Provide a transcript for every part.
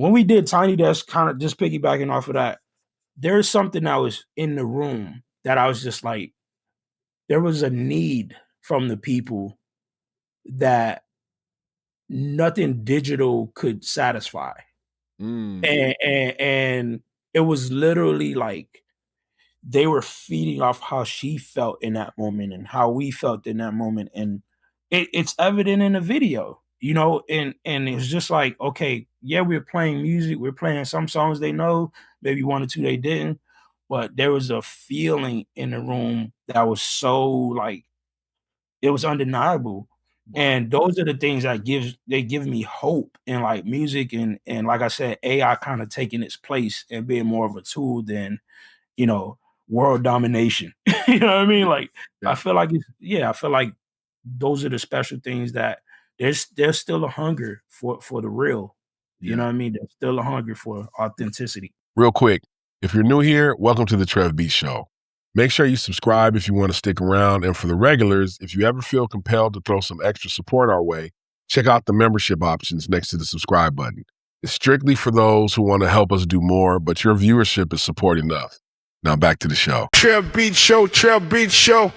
when we did Tiny Desk, kind of just piggybacking off of that, there's something that was in the room that I was just like, there was a need from the people that nothing digital could satisfy. And it was literally like they were feeding off how she felt in that moment and how we felt in that moment. And it's evident in the video, and it's just like, okay, yeah, we're playing music, we're playing some songs they know, maybe one or two they didn't, but there was a feeling in the room that was so like, it was undeniable. And those are the things that give me hope in like music and like I said, AI kind of taking its place and being more of a tool than, you know, world domination. You know what I mean? Like Yeah. I feel like I feel like those are the special things that there's still a hunger for the real. You know what I mean? There's still a hunger for authenticity. Real quick, if you're new here, welcome to the TrevBeats Show. Make sure you subscribe if you want to stick around. And for the regulars, if you ever feel compelled to throw some extra support our way, check out the membership options next to the subscribe button. It's strictly for those who want to help us do more, but your viewership is support enough. Now back to the show. TrevBeats Show, TrevBeats Show.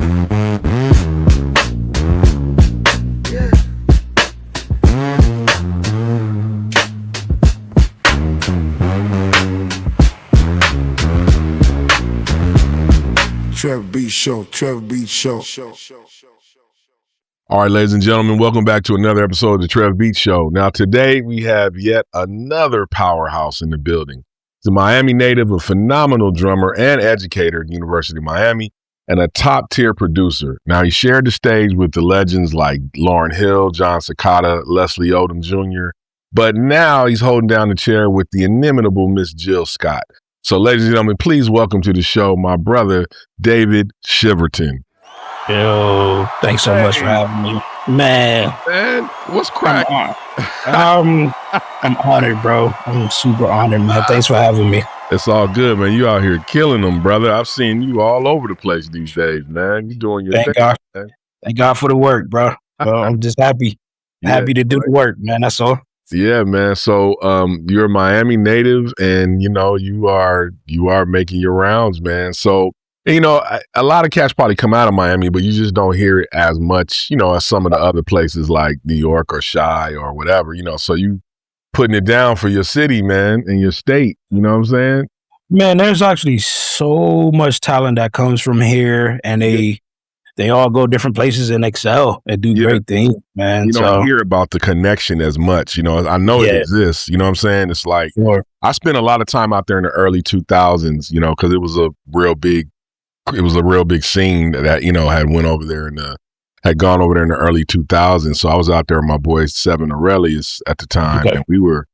TrevBeats Show, TrevBeats Show. All right, ladies and gentlemen, welcome back to another episode of the TrevBeats Show. Now, today we have yet another powerhouse in the building. He's a Miami native, a phenomenal drummer and educator at the University of Miami, and a top-tier producer. Now, he shared the stage with the legends like Lauryn Hill, John Secada, Leslie Odom Jr., but now he's holding down the chair with the inimitable Miss Jill Scott. So, ladies and gentlemen, please welcome to the show my brother, David Chiverton. Yo, thanks so much for having me. Man, what's crack? I'm honored, bro. I'm super honored, man. Thanks for having me. It's all good, man. You out here killing them, brother. I've seen you all over the place these days, man. You doing your thing. God. Man. Thank God for the work, bro. Well, I'm just happy to do the work, man. That's all. Yeah, man. So you're a Miami native and you are making your rounds, man. So, a lot of cats probably come out of Miami, but you just don't hear it as much, as some of the other places like New York or Chi or whatever, so you putting it down for your city, man, and your state, you know what I'm saying? Man, there's actually so much talent that comes from here and they all go different places and excel and do great things, man. You don't hear about the connection as much, I know it exists, you know what I'm saying? It's like, I spent a lot of time out there in the early 2000s, because it was a real big scene that, had went over there and had gone over there in the early 2000s. So I was out there with my boy Seven Aurelius at the time, and we were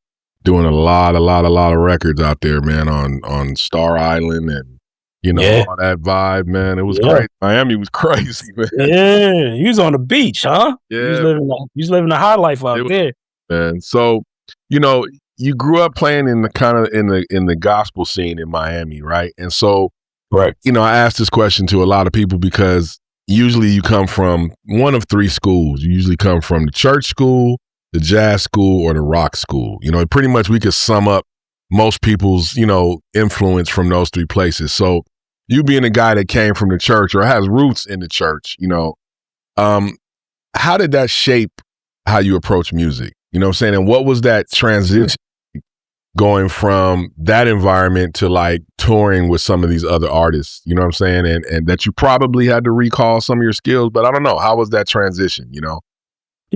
doing a lot of records out there, man, on Star Island and, all that vibe, man. It was crazy. Miami was crazy, man. Yeah, he was on the beach, huh? Yeah. He was living a high life out there. Man, so, you grew up playing in the kind of in the gospel scene in Miami, right? And so, right. I asked this question to a lot of people because usually you come from one of three schools. You usually come from the church school, the jazz school, or the rock school. Pretty much we could sum up most people's, influence from those three places. So you being a guy that came from the church or has roots in the church, how did that shape how you approach music? You know what I'm saying? And what was that transition going from that environment to like touring with some of these other artists, you know what I'm saying? And that you probably had to recall some of your skills, but I don't know. How was that transition, To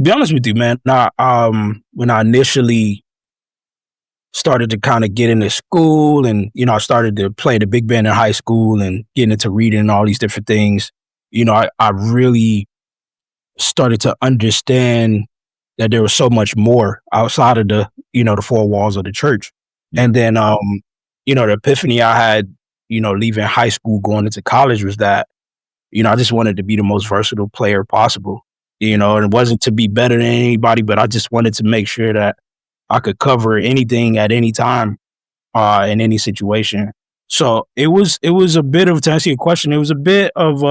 be honest with you, man, when I initially started to kind of get into school and, I started to play the big band in high school and getting into reading and all these different things, I really started to understand that there was so much more outside of the, the four walls of the church. And then, the epiphany I had, leaving high school, going into college was that, I just wanted to be the most versatile player possible, and it wasn't to be better than anybody, but I just wanted to make sure that I could cover anything at any time, in any situation. So it was a bit of, to answer your question, it was a bit of,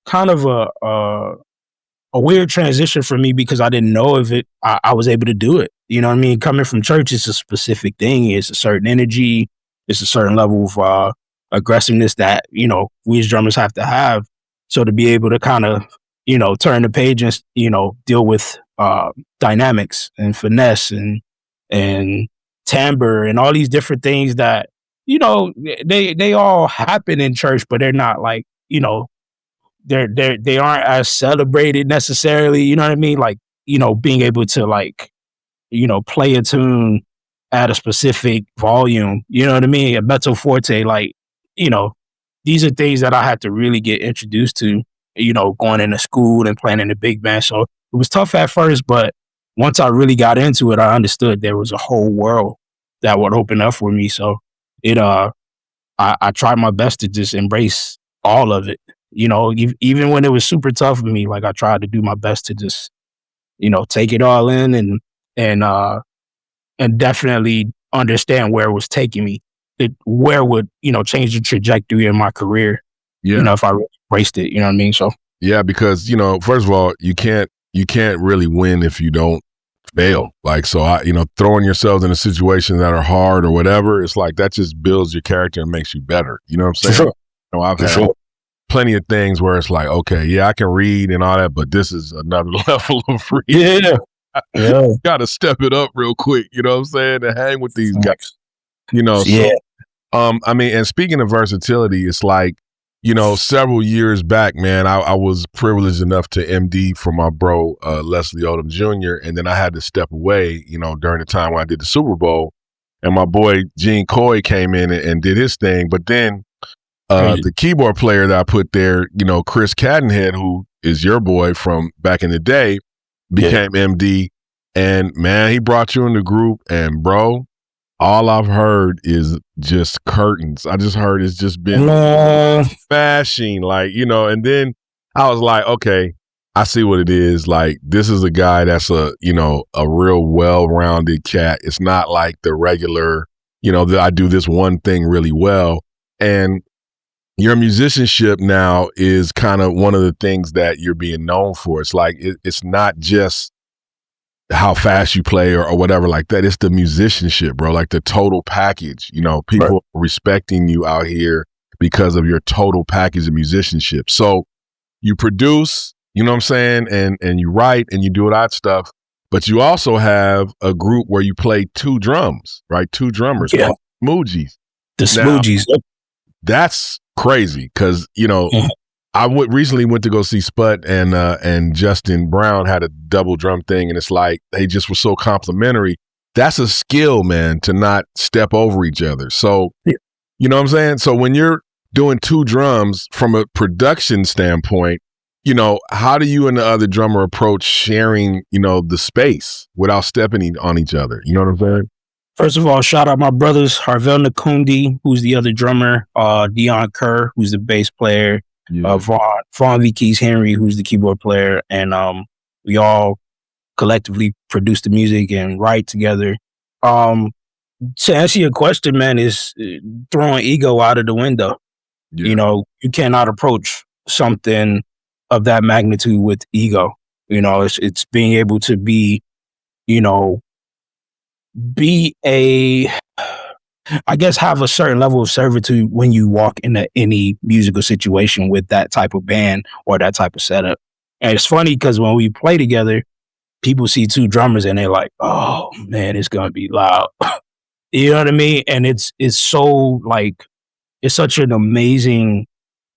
kind of a a weird transition for me because I didn't know if it, I was able to do it. You know what I mean? Coming from church, it's a specific thing. It's a certain energy. It's a certain level of aggressiveness that, you know, we as drummers have to have. So to be able to kind of, you know, turn the page and, you know, deal with dynamics and finesse and timbre and all these different things that, you know, they all happen in church, but they're not like, you know, they aren't as celebrated necessarily. You know what I mean? Like, you know, being able to like, you know, play a tune at a specific volume, you know what I mean? A mezzo forte, like, you know, these are things that I had to really get introduced to, you know, going into school and playing in the big band. So it was tough at first, but once I really got into it, I understood there was a whole world that would open up for me. So it, I tried my best to just embrace all of it. You know, even when it was super tough for me, like I tried to do my best to just, you know, take it all in and definitely understand where it was taking me. Where would, you know, change the trajectory of my career, Yeah. you know, if I really embraced it, you know what I mean? So Yeah, because, you know, first of all, you can't really win if you don't fail. Like, so throwing yourselves in a situation that are hard or whatever, it's like that just builds your character and makes you better. You know what I'm saying? for sure. You know, I've For had sure. plenty of things where it's like, okay, yeah, I can read and all that, but this is another level of reading. Yeah. Yeah. Got to step it up real quick. You know what I'm saying? And hang with these guys. You know, Yeah. so, I mean, and speaking of versatility, it's like, you know, several years back, man, I was privileged enough to MD for my bro, Leslie Odom Jr. And then I had to step away, you know, during the time when I did the Super Bowl. And my boy, Gene Coy, came in and did his thing. But then the keyboard player that I put there, you know, Chris Cadenhead, who is your boy from back in the day, became MD. And man, he brought you in the group. And bro, all I've heard is just curtains. I just heard it's just been smashing, like, you know, and then I was like, okay, I see what it is. Like, this is a guy that's a real well-rounded cat. It's not like the regular, you know, that I do this one thing really well. And your musicianship now is kind of one of the things that you're being known for. It's like, it's not just how fast you play or whatever like that. It's the musicianship, bro, like the total package. You know, people are respecting you out here because of your total package of musicianship. So you produce, you know what I'm saying, and you write and you do all that stuff, but you also have a group where you play two drums, right? Two drummers, SmoOGIES. The SmoOGIES. That's crazy because, you know, I recently went to go see Sput and Justin Brown had a double drum thing, and it's like they just were so complimentary. That's a skill, man, to not step over each other. So, you know what I'm saying? So when you're doing two drums from a production standpoint, you know, how do you and the other drummer approach sharing, you know, the space without stepping on each other? You know what I'm saying? First of all, shout out my brothers, Harvell Nakundi, who's the other drummer, Dion Kerr, who's the bass player, Vaughn V. Keys Henry, who's the keyboard player, and we all collectively produce the music and write together. To answer your question, man, is throwing ego out of the window. You know, you cannot approach something of that magnitude with ego. You know, it's being able to be, you know, have a certain level of servitude when you walk into any musical situation with that type of band or that type of setup. And it's funny because when we play together, people see two drummers and they're like, oh man, it's going to be loud. You know what I mean? And it's so like, it's such an amazing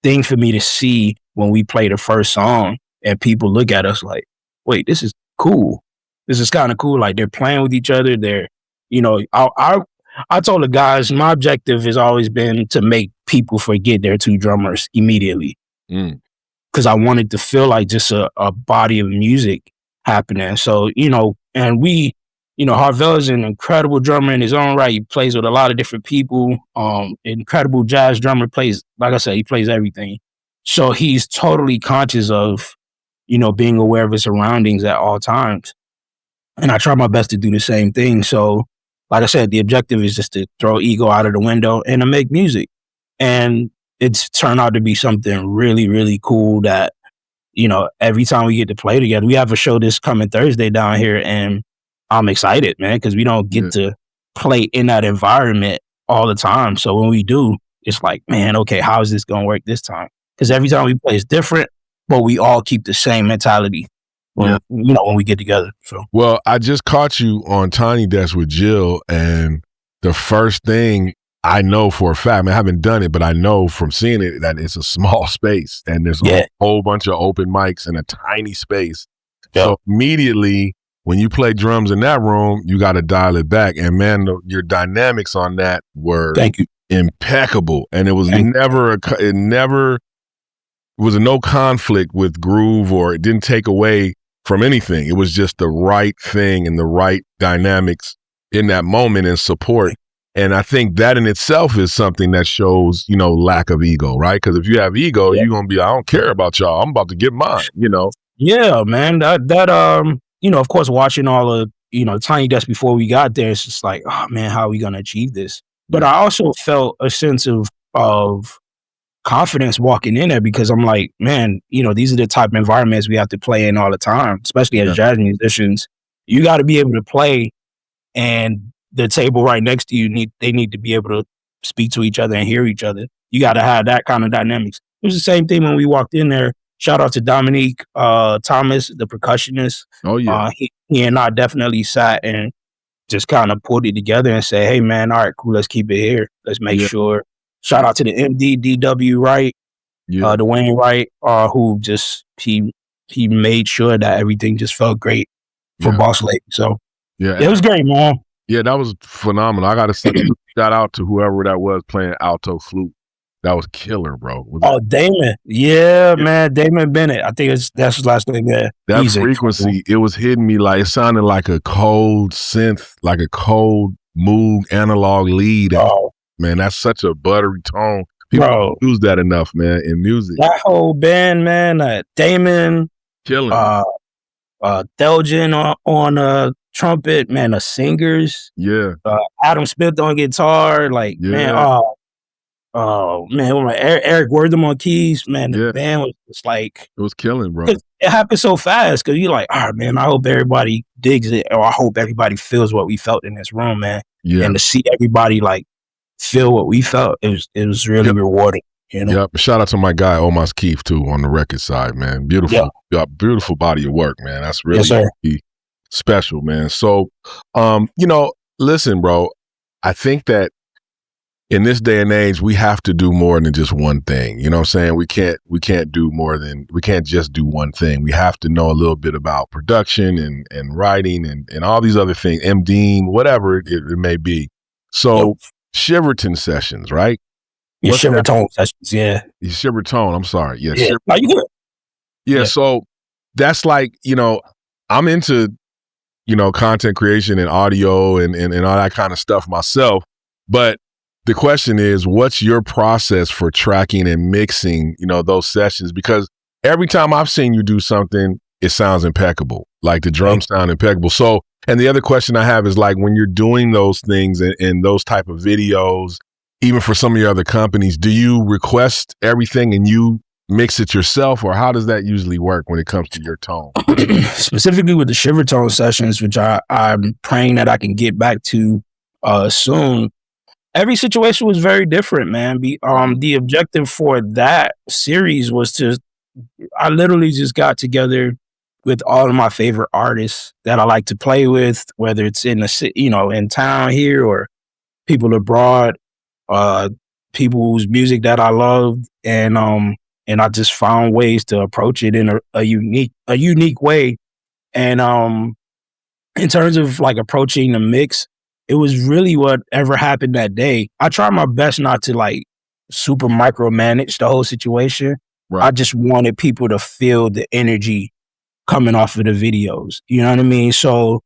thing for me to see when we play the first song and people look at us like, wait, this is cool. This is kind of cool. Like they're playing with each other. They're, you know, I told the guys, my objective has always been to make people forget they're two drummers immediately. Because I wanted to feel like just a body of music happening. So, you know, and Harvell is an incredible drummer in his own right. He plays with a lot of different people. Incredible jazz drummer, plays, like I said, he plays everything. So he's totally conscious of, you know, being aware of his surroundings at all times. And I try my best to do the same thing. So, like I said, the objective is just to throw ego out of the window and to make music. And it's turned out to be something really, really cool that, every time we get to play together, we have a show this coming Thursday down here, and I'm excited, man, because we don't get to play in that environment all the time. So when we do, it's like, man, okay, how is this going to work this time? Because every time we play is different, but we all keep the same mentality when we get together. So, well, I just caught you on Tiny Desk with Jill, and the first thing I know for a fact, I mean, I haven't done it, but I know from seeing it that it's a small space and there's a whole bunch of open mics in a tiny space. Yep. So immediately when you play drums in that room, you got to dial it back. And man, your dynamics on that were impeccable. And it was was no conflict with groove, or it didn't take away from anything. It was just the right thing and the right dynamics in that moment and support. And I think that in itself is something that shows, lack of ego, right? Because if you have ego, you're going to be, I don't care about y'all. I'm about to get mine, Yeah, man. That of course, watching all of, Tiny Desk before we got there, it's just like, oh man, how are we going to achieve this? But I also felt a sense of confidence walking in there, because I'm like, man, these are the type of environments we have to play in all the time, especially as jazz musicians. You got to be able to play, and the table right next to you, they need to be able to speak to each other and hear each other. You got to have that kind of dynamics. It was the same thing when we walked in there. Shout out to Dominique Thomas, the percussionist. Oh yeah, he and I definitely sat and just kind of put it together and said, hey man, all right, cool, let's keep it here. Let's make sure. Shout out to the MD DW Wright, Dwayne Wright, who just he made sure that everything just felt great for Boss Lady. So it was great, man. Yeah, that was phenomenal. I got to say, shout out to whoever that was playing alto flute. That was killer, bro. Damon. Yeah, man. Damon Bennett. I think that's his last name. Yeah. That frequency, it was hitting me like, it sounded like a cold synth, like a cold Moog analog lead. Oh. Man, that's such a buttery tone. People don't use that enough, man, in music. That whole band, man, Damon. Killing. Thelgen on trumpet, man, the singers. Yeah. Adam Smith on guitar, like, man, Eric Wortham on keys, man, the band was just like, it was killing, bro. It happened so fast, because you're like, all right, man, I hope everybody digs it, or I hope everybody feels what we felt in this room, man. Yeah. And to see everybody like feel what we felt, it was really rewarding. Yep. Shout out to my guy Omas Keefe too on the record side, man. Beautiful, beautiful body of work, man. That's really special, man. So, listen, bro, I think that in this day and age, we have to do more than just one thing. You know what I'm saying? We can't just do one thing. We have to know a little bit about production and writing and all these other things, MDing, whatever it may be. So Chiverton Sessions, right? Chiverton Sessions, yeah. Chiverton, I'm sorry. Yeah. Are you good? Yeah, so that's like, I'm into, content creation and audio and all that kind of stuff myself. But the question is, what's your process for tracking and mixing, those sessions? Because every time I've seen you do something, it sounds impeccable. Like the drums sound impeccable. So, and the other question I have is like, when you're doing those things and those type of videos, even for some of your other companies, do you request everything and you mix it yourself, or how does that usually work when it comes to your tone? Specifically with the Chiverton Sessions, which I'm praying that I can get back to soon. Every situation was very different, man. The objective for that series was I literally just got together with all of my favorite artists that I like to play with, whether it's in the city, in town here, or people abroad, people whose music that I loved, and I just found ways to approach it in a unique way. And in terms of like approaching the mix, it was really whatever happened that day. I try my best not to like super micromanage the whole situation. Right. I just wanted people to feel the energy coming off of the videos. You know what I mean? So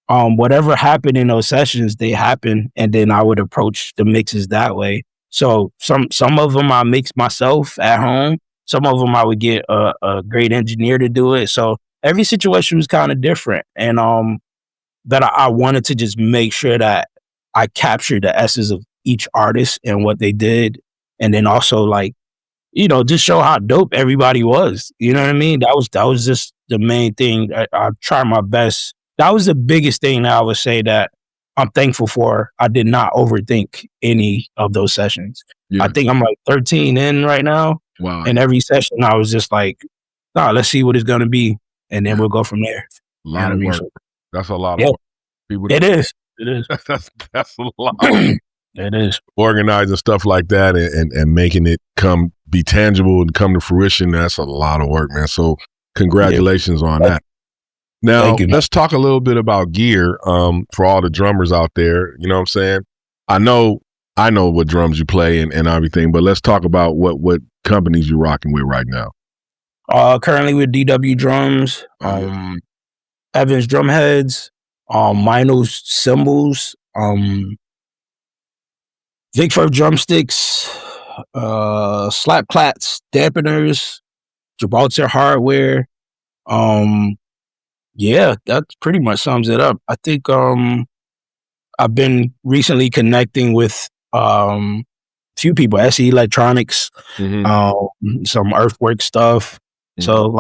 whatever happened in those sessions, they happened, and then I would approach the mixes that way. So some of them I mix myself at home. Some of them I would get a great engineer to do it. So every situation was kind of different. And that I wanted to just make sure that I captured the essence of each artist and what they did. And then also like, just show how dope everybody was. You know what I mean? That was just the main thing. I tried my best. That was the biggest thing that I would say that I'm thankful for. I did not overthink any of those sessions. Yeah. I think I'm like 13 in right now. Wow. And every session I was just like, let's see what it's going to be. And then we'll go from there. A lot of work. That's a lot of work. People It is. that's a lot. It is. Organizing stuff like that and making it be tangible and come to fruition. That's a lot of work, man. So congratulations on that. Now, let's talk a little bit about gear for all the drummers out there. You know what I'm saying? I know what drums you play and everything, but let's talk about what companies you're rocking with right now. Currently with DW Drums, Evans Drumheads, Meinl Cymbals, Vic Drumsticks, Slap Plats, Dampeners, Gibraltar Hardware. Yeah, that pretty much sums it up. I think I've been recently connecting with few people, SE Electronics, some Earthwork stuff. So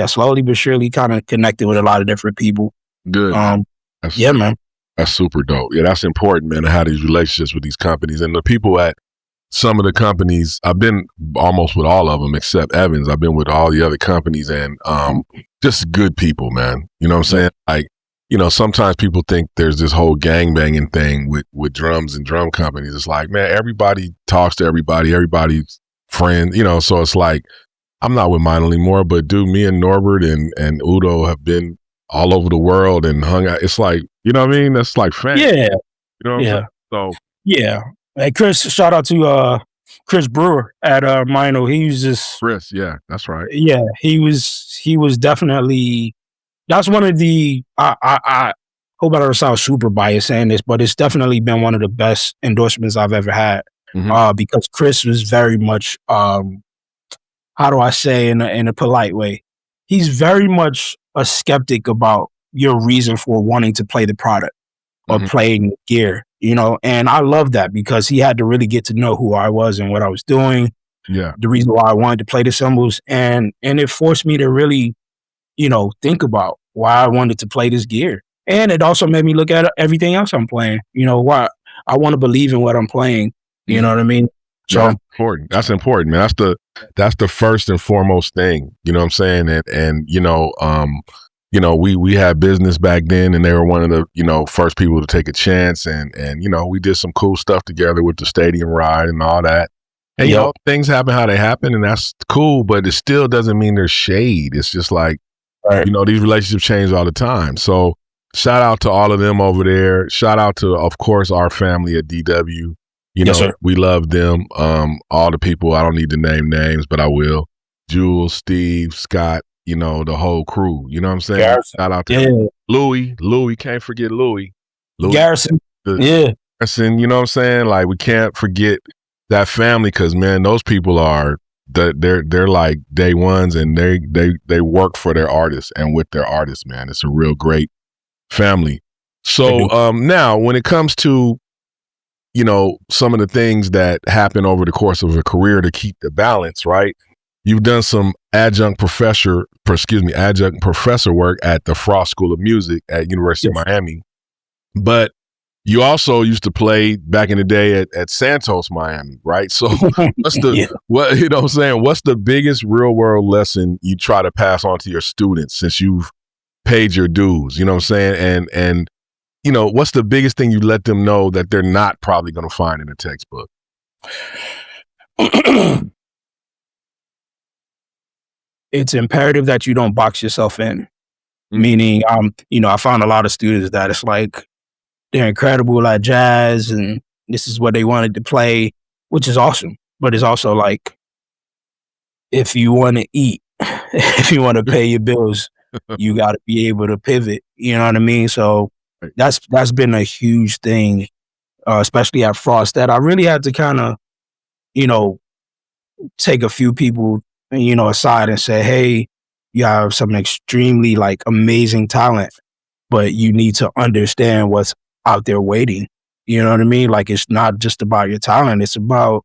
slowly but surely kind of connected with a lot of different people. Good. Man. That's super dope. Yeah, that's important, man, to have these relationships with these companies. And the people at some of the companies, I've been almost with all of them except Evans. I've been with all the other companies and just good people, man. You know what I'm saying? Like, sometimes people think there's this whole gangbanging thing with drums and drum companies. It's like, man, everybody talks to everybody, everybody's friend, so it's like, I'm not with Meinl anymore, but dude, me and Norbert and Udo have been all over the world and hung out. It's like, you know what I mean? That's like family. Yeah. You know what I'm saying? So yeah. Hey, Chris, shout out to Chris Brewer at Meinl. He was just Chris, yeah, that's right. Yeah, he was definitely, that's one of the I hope I don't sound super biased saying this, but it's definitely been one of the best endorsements I've ever had. Because Chris was very much how do I say in a polite way? He's very much a skeptic about your reason for wanting to play the product or playing gear, and I love that because he had to really get to know who I was and what I was doing. Yeah. The reason why I wanted to play the cymbals and it forced me to really, think about why I wanted to play this gear. And it also made me look at everything else I'm playing, why I want to believe in what I'm playing. You know what I mean? So that's important. That's important, man. That's the first and foremost thing. You know what I'm saying? And we had business back then and they were one of the, first people to take a chance and we did some cool stuff together with the stadium ride and all that. And things happen how they happen and that's cool, but it still doesn't mean there's shade. It's just like, these relationships change all the time. So shout out to all of them over there. Shout out to, of course, our family at DW. We love them. All the people, I don't need to name names, but I will. Jules, Steve, Scott, the whole crew. You know what I'm saying? Garrison. Shout out to Louis, can't forget Louis. Garrison. Garrison, you know what I'm saying? Like, we can't forget that family because, man, those people are, they're like day ones and they work for their artists and with their artists, man. It's a real great family. So now when it comes to, some of the things that happen over the course of a career to keep the balance, right? You've done some adjunct professor work at the Frost School of Music at University of Miami. But you also used to play back in the day at Santos, Miami, right? So what's the biggest real world lesson you try to pass on to your students since you've paid your dues? You know what I'm saying? And what's the biggest thing you let them know that they're not probably going to find in a textbook? It's imperative that you don't box yourself in. Meaning, I found a lot of students that it's like they're incredible at jazz and this is what they wanted to play, which is awesome. But it's also like, if you want to eat, if you want to pay your bills, you got to be able to pivot. You know what I mean? So that's been a huge thing, especially at Frost, that I really had to kind of, take a few people, aside and say, hey, you have some extremely amazing talent, but you need to understand what's out there waiting. You know what I mean? Like, it's not just about your talent. It's about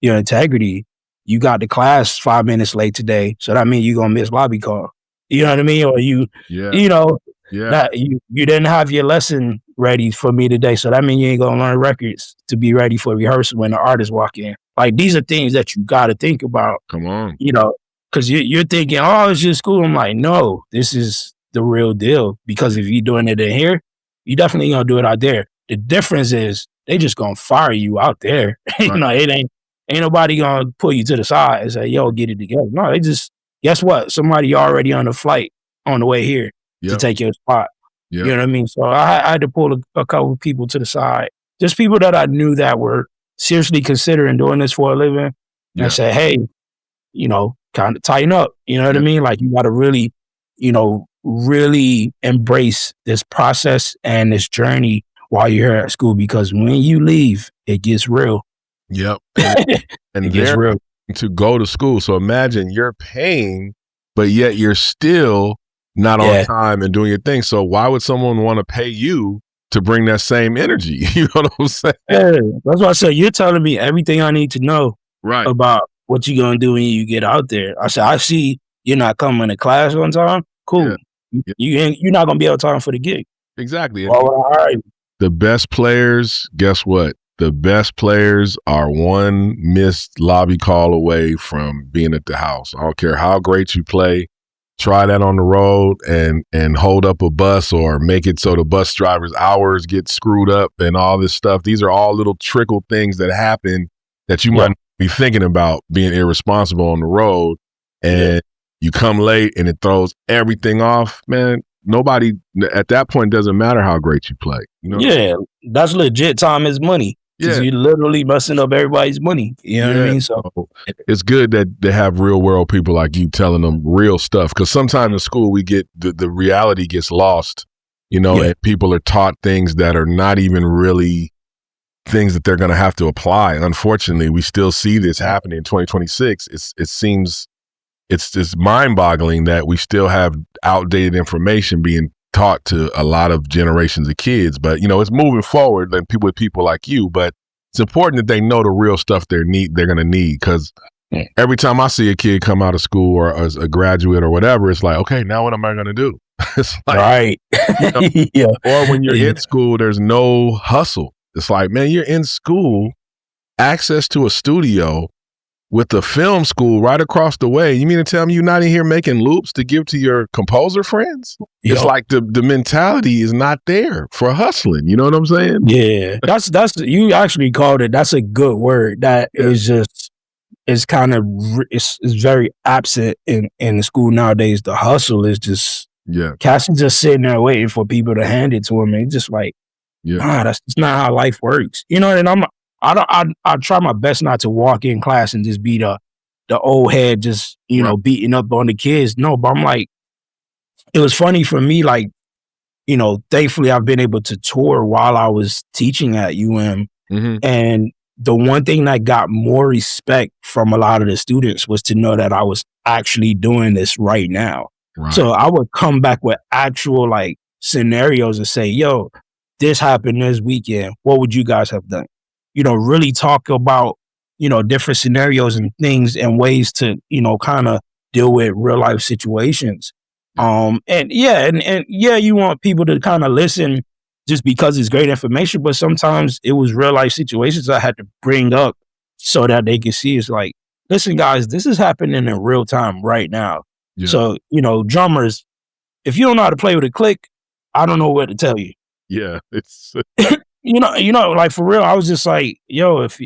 your integrity. you got to class 5 minutes late today, so that means you're gonna miss lobby call. You know what I mean? Or you know, that you didn't have your lesson ready for me today, so that means you ain't gonna learn records to be ready for rehearsal when the artists walk in. Like, these are things that you got to think about. Come on. You know, because you're thinking, oh, it's just school. I'm like, no, this is the real deal. Because if you're doing it in here, you definitely gonna do it out there. The difference is they just gonna fire you out there. Right. You know, it ain't nobody gonna pull you to the side and say, yo, get it together. No, they just, guess what? Somebody already on the flight on the way here to take your spot. You know what I mean? So I had to pull a couple of people to the side, just people that I knew that were seriously considering doing this for a living. And I said, hey, you know, kind of tighten up. You know what I mean? Like, you got to really, you know, really embrace this process and this journey while you're here at school, because when you leave, it gets real. Yep. And it gets real. To go to school. So imagine you're paying, but yet you're still not on time and doing your thing. So why would someone want to pay you to bring that same energy? You know what I'm saying? Yeah, that's why I said, you're telling me everything I need to know about what you're going to do when you get out there. I said, I see you're not coming to class on time. Cool. You're not going to be on time for the gig. Exactly. All right. The best players, guess what? The best players are one missed lobby call away from being at the house. I don't care how great you play. Try that on the road and hold up a bus, or make it so the bus driver's hours get screwed up and all this stuff. These are all little trickle things that happen that you might be thinking about being irresponsible on the road, and you come late and it throws everything off, man. Nobody at that point, doesn't matter how great you play. You know? Yeah, that's legit. Time is money. Yeah, you're literally messing up everybody's money. You know what I mean? So it's good that they have real world people like you telling them real stuff. Because sometimes in school we get the reality gets lost, you know, and people are taught things that are not even really things that they're going to have to apply. And unfortunately, we still see this happening in 2026. It's mind-boggling that we still have outdated information being taught to a lot of generations of kids. But, you know, it's moving forward and people like you. But it's important that they know the real stuff they're going to need. Because every time I see a kid come out of school or as a graduate or whatever, it's like, okay, now what am I going to do? It's like, you know, or when you're in school, there's no hustle. It's like, man, you're in school, access to a studio with the film school right across the way. You mean to tell me you're not in here making loops to give to your composer friends? It's like the mentality is not there for hustling. You know what I'm saying? Yeah, that's you actually called it. That's a good word. That is just, it's kind of, it's very absent in the school nowadays. The hustle is just, cats is just sitting there waiting for people to hand it to them. And it's just like, that's just not how life works. You know, and I try my best not to walk in class and just be the old head, just, you know, beating up on the kids. No, but I'm like, it was funny for me, like, you know, thankfully I've been able to tour while I was teaching at UM. And the one thing that got more respect from a lot of the students was to know that I was actually doing this right now. So I would come back with actual like scenarios and say, yo, this happened this weekend. What would you guys have done? You know, really talk about, you know, different scenarios and things and ways to, you know, kind of deal with real life situations. And you want people to kind of listen just because it's great information, but sometimes it was real life situations I had to bring up so that they can see. It's like, listen, guys, this is happening in real time right now. So, you know, drummers, if you don't know how to play with a click, I don't know what to tell you. Yeah, it's you know, like for real, I was just like, yo, if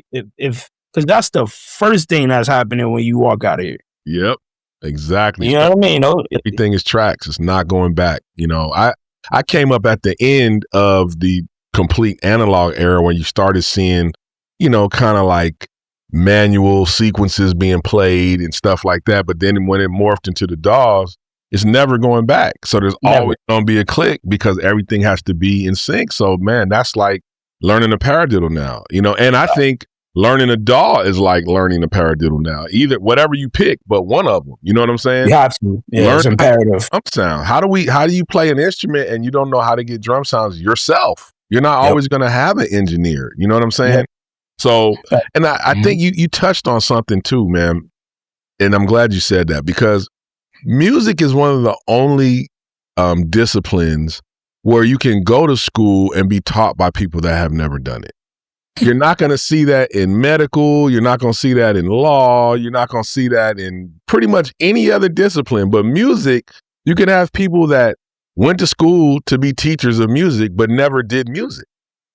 because that's the first thing that's happening when you walk out of here. Yep, exactly. You know what I mean? Everything is tracks. It's not going back. You know, I came up at the end of the complete analog era when you started seeing, you know, kind of like manual sequences being played and stuff like that. But then when it morphed into the DAWs, it's never going back. So there's always going to be a click because everything has to be in sync. So, man, that's like learning a paradiddle now, you know, and I think learning a DAW is like learning a paradiddle now. Either whatever you pick, but one of them. You know what I'm saying? You have to. Yeah, it's imperative. Drum sound. How do you play an instrument and you don't know how to get drum sounds yourself? You're not always going to have an engineer. You know what I'm saying? So, and I think you touched on something too, man. and I'm glad you said that, because music is one of the only disciplines where you can go to school and be taught by people that have never done it. You're not going to see that in medical. You're not going to see that in law. You're not going to see that in pretty much any other discipline. But music, you can have people that went to school to be teachers of music, but never did music.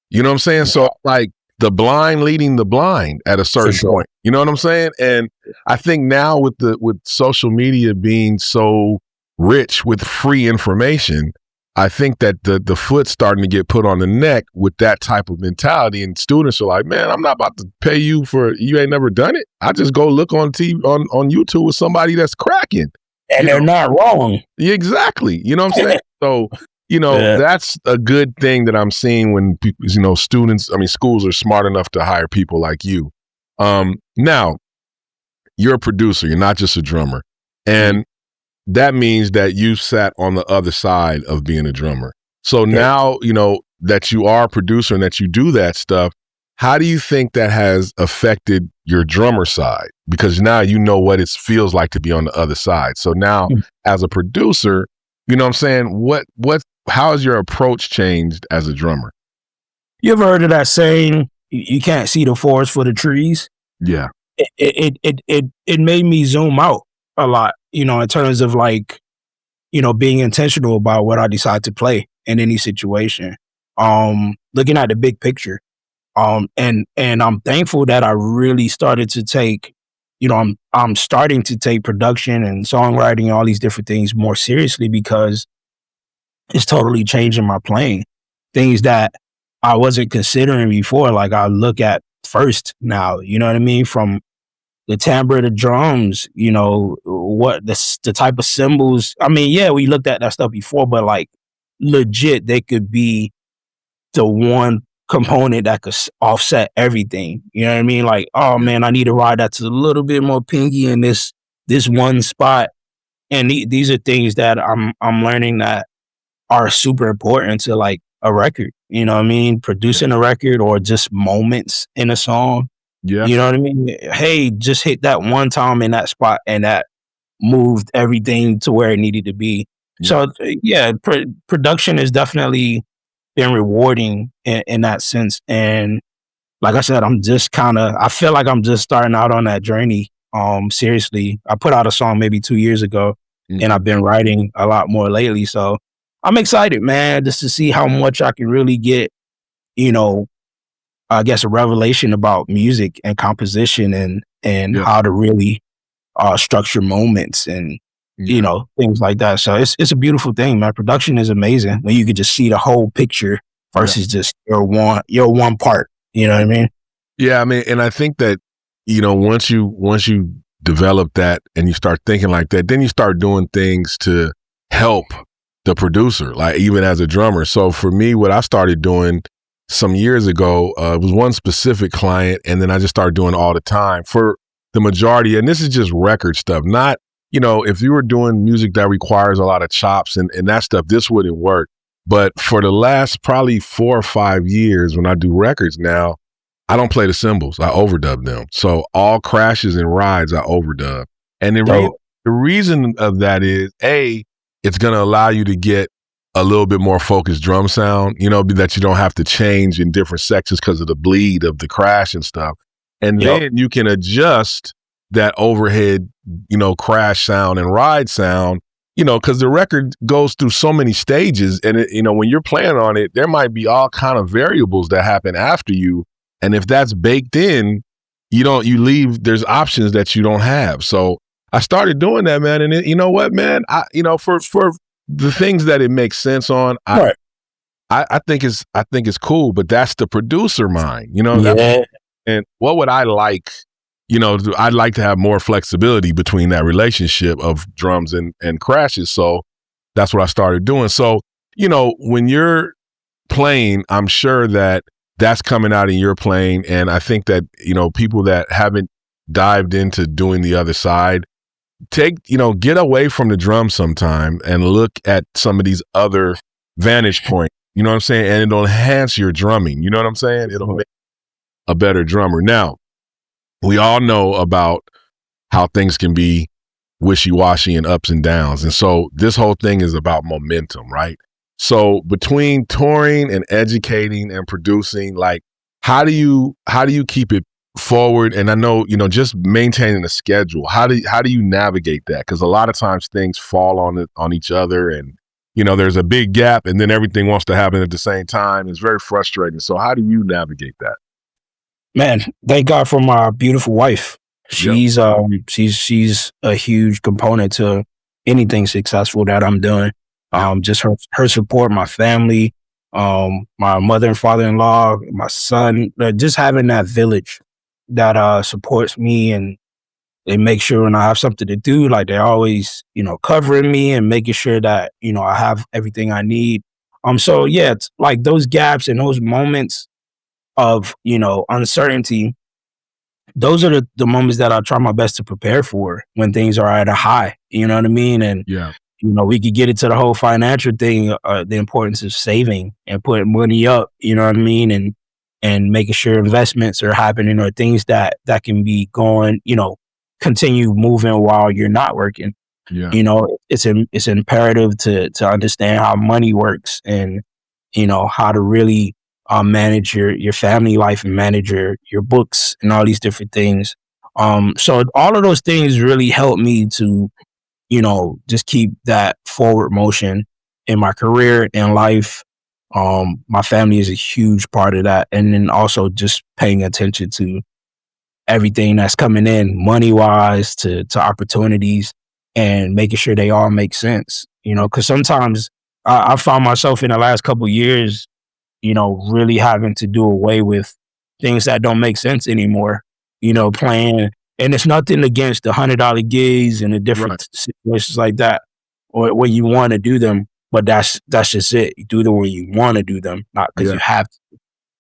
You know what I'm saying? So like the blind leading the blind at a certain point. You know what I'm saying? And I think now with social media being so rich with free information, I think that the foot's starting to get put on the neck with that type of mentality, and students are like, man, I'm not about to pay you for, you ain't never done it. I just go look on TV, on YouTube with somebody that's cracking. And they're not wrong. Exactly. You know what I'm saying? So, that's a good thing that I'm seeing when people, schools are smart enough to hire people like you. Now, you're a producer, you're not just a drummer. And that means that you sat on the other side of being a drummer. So now, that you are a producer and that you do that stuff, how do you think that has affected your drummer side? Because now you know what it feels like to be on the other side. So now as a producer, you know what I'm saying? How has your approach changed as a drummer? You ever heard of that saying, you can't see the forest for the trees? Yeah. It made me zoom out a lot, in terms of like, being intentional about what I decide to play in any situation. Looking at the big picture. And I'm thankful that I really started to take, I'm starting to take production and songwriting and all these different things more seriously, because it's totally changing my playing. Things that I wasn't considering before, like I look at first now, you know what I mean? From the timbre of the drums, what the type of cymbals. I mean, yeah, we looked at that stuff before, but like legit, they could be the one component that could offset everything. You know what I mean? Like, oh man, I need to ride that's a little bit more pinky in this one spot. And these are things that I'm learning that are super important to like a record. You know what I mean? Producing a record or just moments in a song. Yeah. You know what I mean? Hey, just hit that one time in that spot and that moved everything to where it needed to be. Yeah. So yeah, production has definitely been rewarding in that sense. And like I said, I feel like I'm just starting out on that journey. Seriously, I put out a song maybe 2 years ago and I've been writing a lot more lately. So I'm excited, man, just to see how much I can really get, I guess a revelation about music and composition and how to really structure moments and things like that. So it's a beautiful thing, man. Production is amazing when you could just see the whole picture versus just your one part. You know what I mean? Yeah, I mean, and I think that once you develop that and you start thinking like that, then you start doing things to help the producer, like even as a drummer. So for me, what I started doing some years ago was one specific client, and then I just started doing it all the time for the majority. And this is just record stuff, not, if you were doing music that requires a lot of chops and that stuff, this wouldn't work. But for the last probably 4 or 5 years, when I do records now, I don't play the cymbals. I overdub them. So all crashes and rides, I overdub. And the reason of that is, it's going to allow you to get a little bit more focused drum sound, that you don't have to change in different sections because of the bleed of the crash and stuff. And then you can adjust that overhead, crash sound and ride sound, because the record goes through so many stages. And, when you're playing on it, there might be all kind of variables that happen after you. And if that's baked in, you leave, there's options that you don't have. So I started doing that, man. And you know what, man, for the things that it makes sense on, I think it's cool, but that's the producer mind, and what would I like, I'd like to have more flexibility between that relationship of drums and crashes. So that's what I started doing. So, when you're playing, I'm sure that that's coming out in your playing. And I think that, people that haven't dived into doing the other side, get away from the drum sometime and look at some of these other vantage points, you know what I'm saying? And it'll enhance your drumming. You know what I'm saying? It'll make a better drummer. Now, we all know about how things can be wishy-washy and ups and downs. And so this whole thing is about momentum, right? So between touring and educating and producing, like how do you keep it forward? And I know, just maintaining a schedule. How do you navigate that? Because a lot of times things fall on each other, and there's a big gap, and then everything wants to happen at the same time. It's very frustrating. So how do you navigate that? Man, thank God for my beautiful wife. She's she's a huge component to anything successful that I'm doing. Just her support, my family, my mother and father-in-law, my son, just having that village that supports me, and they make sure when I have something to do, like they're always, covering me and making sure that, I have everything I need. So yeah, it's like those gaps and those moments of, uncertainty. Those are the moments that I try my best to prepare for when things are at a high, you know what I mean? And, we could get into the whole financial thing, the importance of saving and putting money up, you know what I mean? And making sure investments are happening or things that can be going, continue moving while you're not working. Yeah. It's imperative to understand how money works and, how to really manage your family life and manage your books and all these different things. So all of those things really help me to, just keep that forward motion in my career and life. My family is a huge part of that. And then also just paying attention to everything that's coming in money wise to opportunities and making sure they all make sense, because sometimes I found myself in the last couple of years, really having to do away with things that don't make sense anymore, playing. And it's nothing against the $100 gigs and the different situations like that, or where you want to do them, but that's just it. You do them where you want to do them, not because you have to.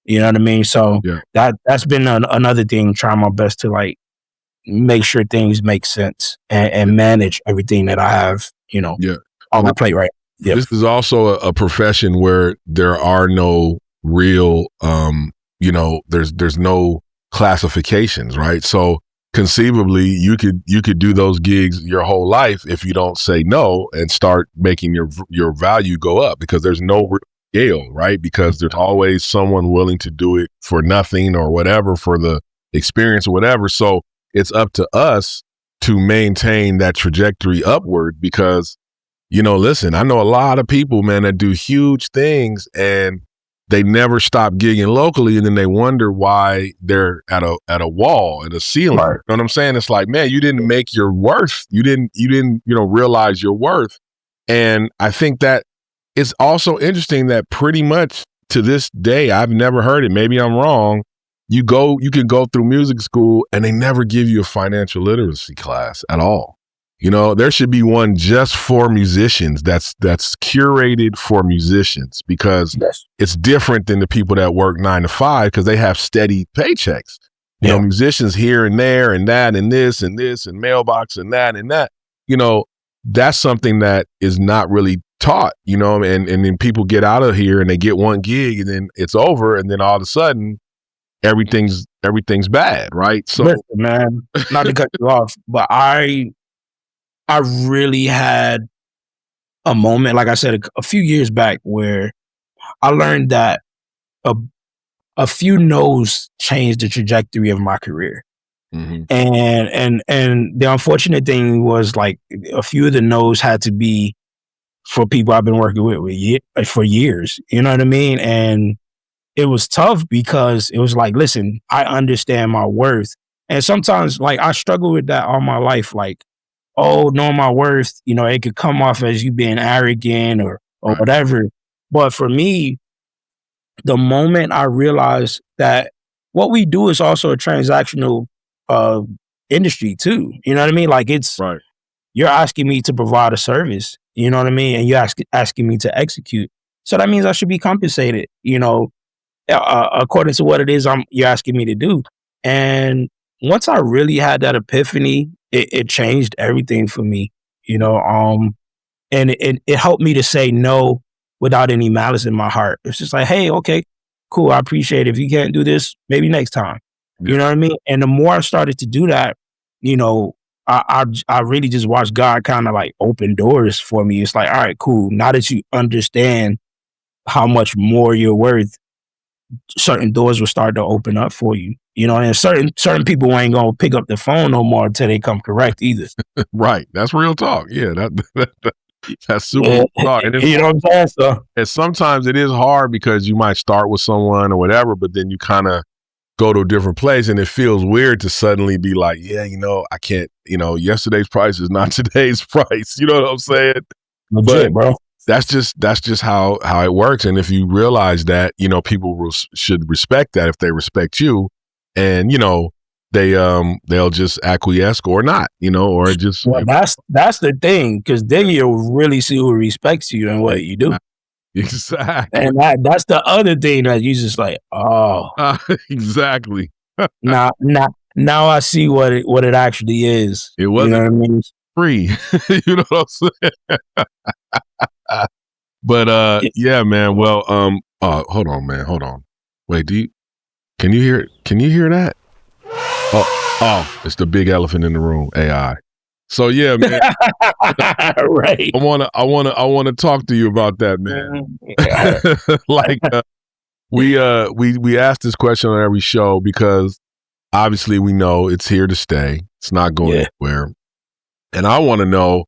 You know what I mean? So that's been another thing, trying my best to like make sure things make sense and manage everything that I have, on my plate right. This is also a profession where there are no real, there's no classifications, right? So conceivably, you could do those gigs your whole life if you don't say no and start making your value go up, because there's no scale, right? Because there's always someone willing to do it for nothing or whatever, for the experience or whatever. So it's up to us to maintain that trajectory upward, because listen, I know a lot of people, man, that do huge things and they never stop gigging locally, and then they wonder why they're at a wall, at a ceiling. Right. You know what I'm saying? It's like, man, you didn't make your worth. You didn't realize your worth. And I think that it's also interesting that pretty much to this day, I've never heard it. Maybe I'm wrong. You can go through music school and they never give you a financial literacy class at all. There should be one just for musicians that's curated for musicians, because it's different than the people that work 9 to 5, because they have steady paychecks. Musicians here and there and that and this and this and mailbox and that and that. That's something that is not really taught, and then people get out of here and they get one gig and then it's over, and then all of a sudden everything's bad, right? So listen, man, not to cut you off, but I really had a moment, like I said, a few years back, where I learned that a few no's changed the trajectory of my career. Mm-hmm. And the unfortunate thing was, like, a few of the no's had to be for people I've been working with for years. You know what I mean? And it was tough, because it was like, listen, I understand my worth. And sometimes, like, I struggle with that all my life. Like, knowing my worth, it could come off as you being arrogant or right. whatever. But for me, the moment I realized that what we do is also a transactional industry too. You know what I mean? Like, it's right. You're asking me to provide a service, you know what I mean? And you're asking me to execute. So that means I should be compensated, according to what it is you're asking me to do. And once I really had that epiphany, it changed everything for me, and it helped me to say no without any malice in my heart. It's just like, hey, okay, cool, I appreciate it. If you can't do this, maybe next time. Yeah. You know what I mean? And the more I started to do that, I really just watched God kind of like open doors for me. It's like, all right, cool. Now that you understand how much more you're worth, certain doors will start to open up for you. You know, and certain people ain't gonna pick up the phone no more until they come correct either. Right. That's real talk. Yeah, that's super Yeah. real talk. And You know what I'm saying? So and sometimes it is hard because you might start with someone or whatever, but then you kind of go to a different place and it feels weird to suddenly be like, yeah, I can't, yesterday's price is not today's price. You know what I'm saying? legit, bro. That's just how it works. And if you realize that, people should respect that if they respect you, and they'll just acquiesce or not, or just Well, that's the thing, because then you'll really see who respects you and what you do. exactly. And that's the other thing that you just like, oh, exactly. now I see what it actually is. It wasn't you know what I mean? free. You know what I'm saying? But yeah, man. Well, hold on, man. Hold on. Wait, can you hear that? Oh, it's the big elephant in the room, AI. So yeah, man. Right. I wanna talk to you about that, man. Yeah. Like we ask this question on every show because obviously we know it's here to stay. It's not going anywhere. And I want to know,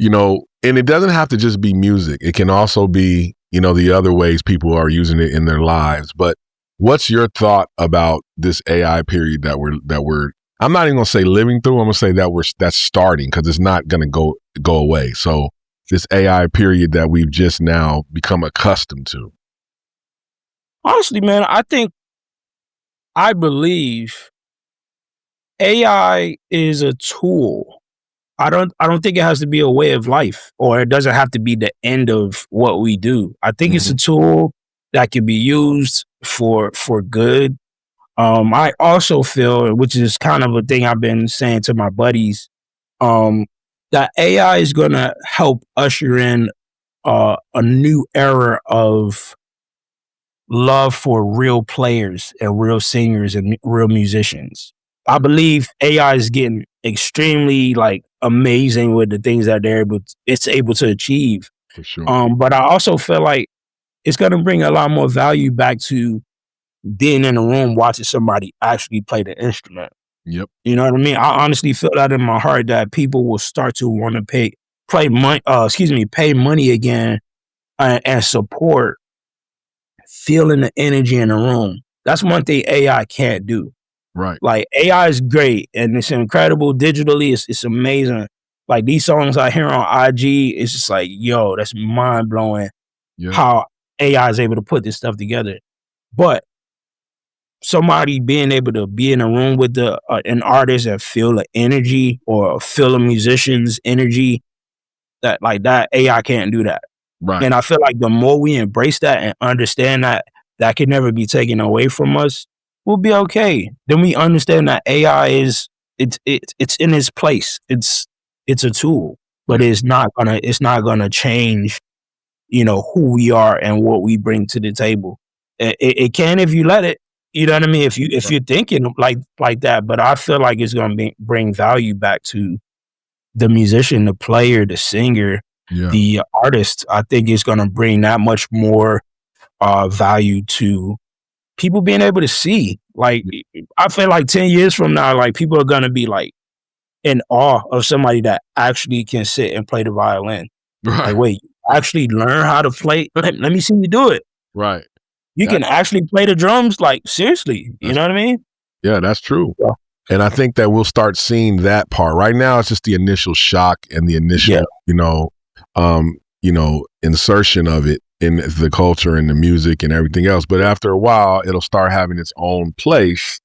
and it doesn't have to just be music. It can also be, the other ways people are using it in their lives. But what's your thought about this AI period that we're I'm not even gonna say living through. I'm gonna say that's starting, because it's not gonna go away. So this AI period that we've just now become accustomed to. Honestly, man, I believe AI is a tool. I don't think it has to be a way of life, or it doesn't have to be the end of what we do. I think it's a tool that can be used for good. I also feel, which is kind of a thing I've been saying to my buddies, that AI is going to help usher in a new era of love for real players and real singers and real musicians. I believe AI is getting extremely amazing with the things that it's able to achieve. For sure. But I also feel like it's going to bring a lot more value back to being in a room watching somebody actually play the instrument. Yep. You know what I mean? I honestly feel that in my heart, that people will start to want to pay money again and support feeling the energy in the room. That's one thing AI can't do. Right. Like, AI is great and it's incredible digitally. It's amazing. Like, these songs I hear on IG, it's just like, yo, that's mind blowing how AI is able to put this stuff together. But somebody being able to be in a room with an artist and feel the energy, or feel a musician's energy, that AI can't do that. Right. And I feel like the more we embrace that and understand that can never be taken away from us, we'll be okay. Then we understand that AI is it's in its place. It's a tool, but it's not gonna change, who we are and what we bring to the table. It can if you let it. You know what I mean? If you're thinking like that, but I feel like it's gonna bring value back to the musician, the player, the singer, the artist. I think it's gonna bring that much more value to people being able to see. Like, I feel like 10 years from now, like, people are gonna be like in awe of somebody that actually can sit and play the violin. Right. Like, wait, you actually learn how to play? Let me see you do it. Right. You can actually play the drums, like, seriously. You know what I mean? Yeah, that's true. Yeah. And I think that we'll start seeing that part. Right now, it's just the initial shock and the initial, insertion of it in the culture and the music and everything else. But after a while, it'll start having its own place.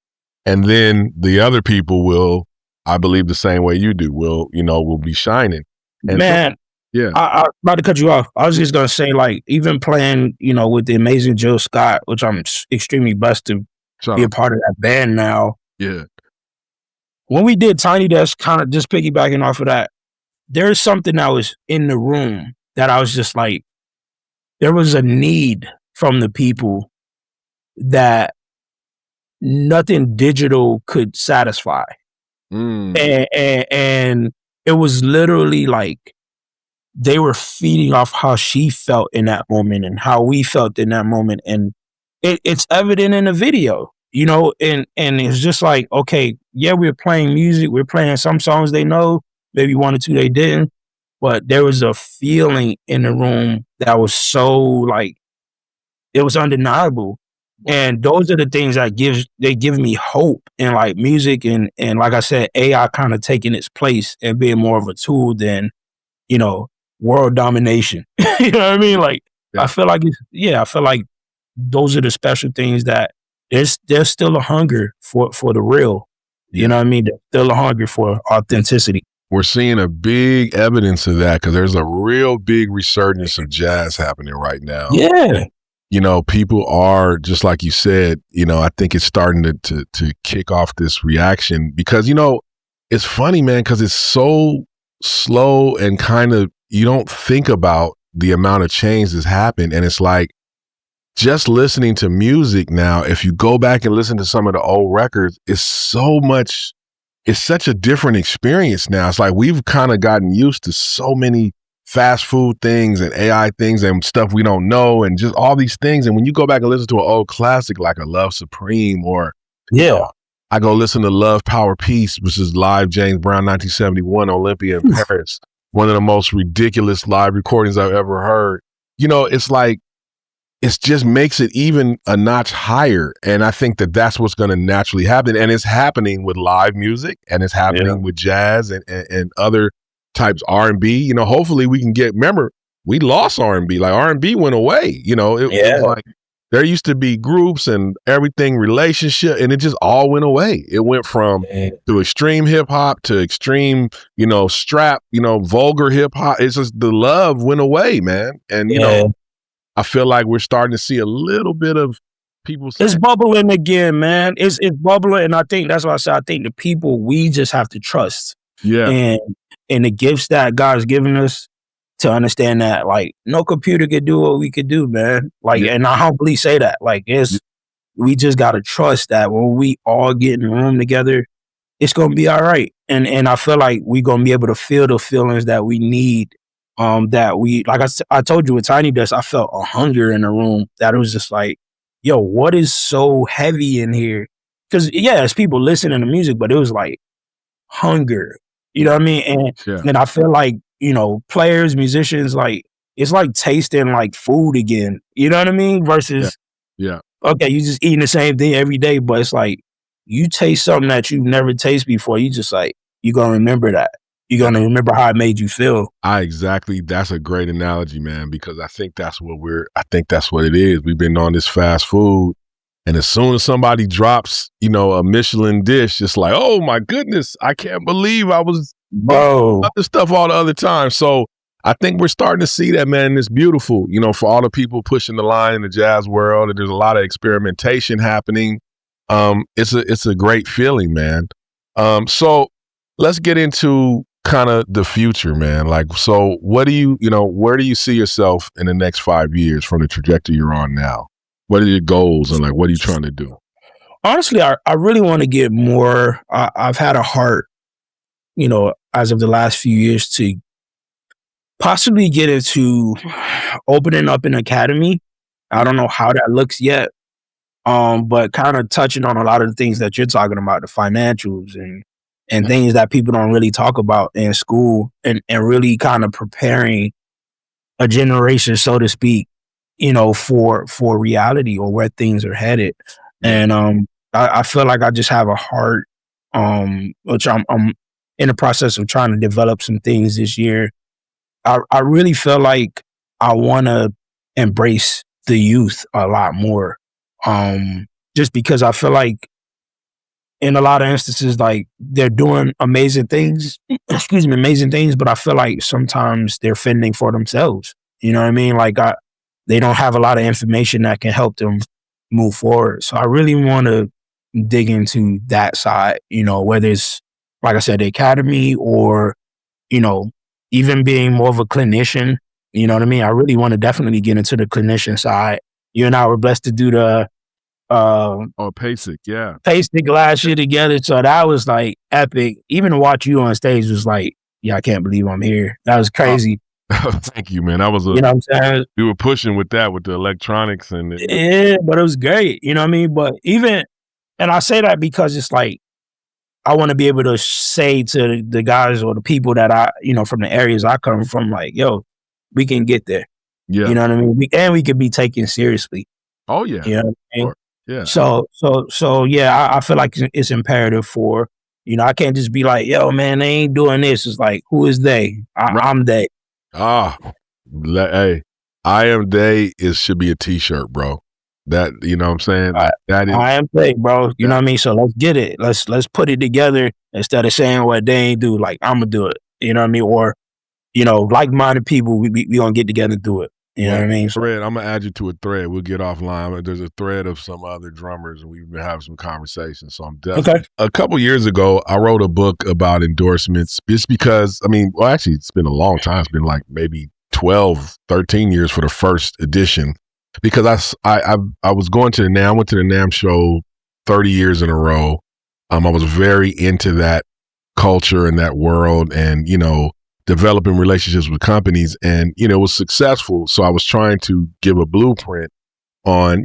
And then the other people will, I believe the same way you do, will be shining. And man, yeah. I'm about to cut you off. I was just going to say, like, even playing, with the amazing Jill Scott, which I'm extremely blessed to be a part of that band now. Yeah. When we did Tiny Desk, kind of just piggybacking off of that, there's something that was in the room that I was just like, there was a need from the people that nothing digital could satisfy. And it was literally like they were feeding off how she felt in that moment and how we felt in that moment. And it's evident in the video, you know, and it's just like, okay, yeah, we're playing music. We're playing some songs they know, maybe one or two they didn't, but there was a feeling in the room that was so like, it was undeniable. And those are the things that give me hope in like music and like I said, AI kind of taking its place and being more of a tool than, you know, world domination. You know what I mean? Like, I feel like I feel like those are the special things that there's still a hunger for the real. You know what I mean? There's still a hunger for authenticity. We're seeing a big evidence of that because there's a real big resurgence of jazz happening right now. Yeah. You know, people are, just like you said, you know, I think it's starting to kick off this reaction because, you know, it's funny, man, because it's so slow and kind of, you don't think about the amount of change that's happened. And it's like, just listening to music now, if you go back and listen to some of the old records, it's such a different experience now. It's like we've kind of gotten used to so many fast food things and AI things and stuff we don't know and just all these things. And when you go back and listen to an old classic like a Love Supreme or I go listen to Love, Power, Peace, which is live James Brown 1971 Olympia in Paris, one of the most ridiculous live recordings I've ever heard. You know, it's like, it just makes it even a notch higher. And I think that that's what's going to naturally happen. And it's happening with live music and it's happening with jazz and other types R&B. You know, hopefully we can remember, we lost R&B. Like R&B went away. You know, it was like there used to be groups and everything, relationship, and it just all went away. It went from to extreme hip hop to extreme, you know, strap, you know, vulgar hip hop. It's just the love went away, man. And, you know, I feel like we're starting to see a little bit of people saying, it's bubbling again, man. It's bubbling. And I think that's why I said, I think the people, we just have to trust. And the gifts that God's given us to understand that, like, no computer could do what we could do, man. Like, and I humbly say that, like, we just got to trust that when we all get in the room together, it's going to be all right. And I feel like we're going to be able to feel the feelings that we need. That we, like I told you with Tiny Desk, I felt a hunger in the room that it was just like, yo, what is so heavy in here? Because it's people listening to music, but it was like hunger. You know what I mean? And I feel like, you know, players, musicians, like, it's like tasting like food again. You know what I mean? Versus, okay, you just eating the same thing every day, but it's like, you taste something that you've never tasted before, you just like, you're going to remember that. You're going to remember how it made you feel. That's a great analogy, man, because I think that's what it is. We've been on this fast food. And as soon as somebody drops, you know, a Michelin dish, it's like, oh my goodness, I can't believe I was other stuff all the other time. So I think we're starting to see that, man. And it's beautiful, you know, for all the people pushing the line in the jazz world. And there's a lot of experimentation happening. It's a great feeling, man. So let's get into kind of the future, man. Like, so what do you know, where do you see yourself in the next 5 years from the trajectory you're on now? What are your goals and like, what are you trying to do? Honestly, I really want to get more. I've had a heart, you know, as of the last few years to possibly get into opening up an academy. I don't know how that looks yet. But kind of touching on a lot of the things that you're talking about, the financials and things that people don't really talk about in school and really kind of preparing a generation, so to speak, you know, for reality or where things are headed. And I feel like I just have a heart, which I'm in the process of trying to develop some things this year. I really feel like I want to embrace the youth a lot more. Just because I feel like in a lot of instances, like they're doing amazing things, but I feel like sometimes they're fending for themselves. You know what I mean? Like they don't have a lot of information that can help them move forward. So I really want to dig into that side, you know, whether it's, like I said, the academy or, you know, even being more of a clinician, you know what I mean? I really want to definitely get into the clinician side. You and I were blessed to do the Basic, yeah. pasted last year together. So that was like epic. Even to watch you on stage was like, yeah, I can't believe I'm here. That was crazy. Thank you, man. That was you know what I'm saying? we were pushing with that, with the electronics and Yeah, but it was great. You know what I mean? But even, and I say that because it's like, I want to be able to say to the guys or the people that I, from the areas I come from, like, yo, we can get there. Yeah. You know what I mean? We can be taken seriously. Oh yeah. You know what I mean? Sure. Yeah. So yeah, I feel like it's imperative for, I can't just be like, yo, man, they ain't doing this. It's like, who is they? I'm they. Hey, I am they should be a t-shirt, bro. That, you know what I'm saying? That is, I am they, bro. You know what I mean? So let's get it. Let's put it together instead of saying what they ain't do. Like, I'm gonna do it. You know what I mean? Or, like-minded people, we gonna get together and do it. You know what I mean? Thread. I'm gonna add you to a thread. We'll get offline. There's a thread of some other drummers, and we've been having some conversations. So I'm definitely. Okay. A couple years ago, I wrote a book about endorsements. Just because, actually, it's been a long time. It's been like maybe 12, 13 years for the first edition. Because I was going to the NAMM. I went to the NAMM show 30 years in a row. I was very into that culture and that world, and developing relationships with companies, and it was successful. So I was trying to give a blueprint on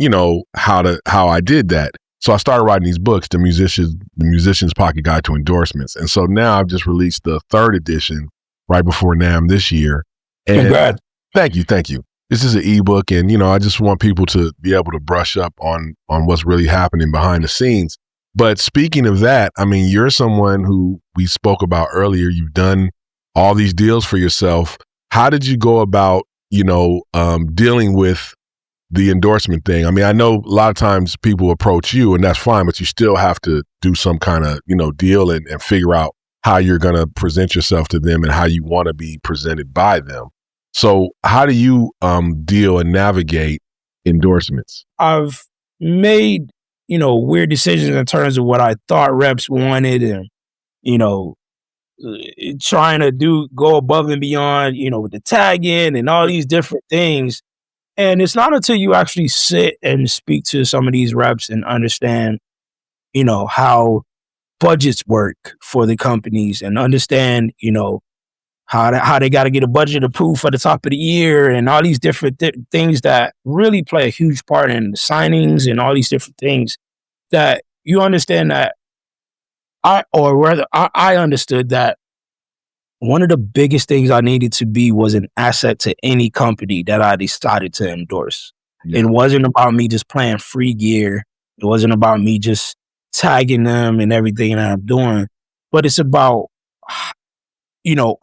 how I did that. So I started writing these books, the musician's pocket guide to endorsements, and so now I've just released the 3rd edition right before NAMM this year. And congrats. Thank you. This is an ebook, and I just want people to be able to brush up on what's really happening behind the scenes. But speaking of that, you're someone who we spoke about earlier. You've done all these deals for yourself. How did you go about, dealing with the endorsement thing? I know a lot of times people approach you, and that's fine, but you still have to do some kind of, deal and figure out how you're going to present yourself to them and how you want to be presented by them. So how do you deal and navigate endorsements? I've made, weird decisions in terms of what I thought reps wanted, and, trying to go above and beyond, with the tagging and all these different things. And it's not until you actually sit and speak to some of these reps and understand, how budgets work for the companies, and understand, how they got to get a budget approved for the top of the year, and all these different things that really play a huge part in signings and all these different things, that you understand that I understood that one of the biggest things I needed to be was an asset to any company that I decided to endorse. Yeah. It wasn't about me just playing free gear. It wasn't about me just tagging them and everything that I'm doing, but it's about,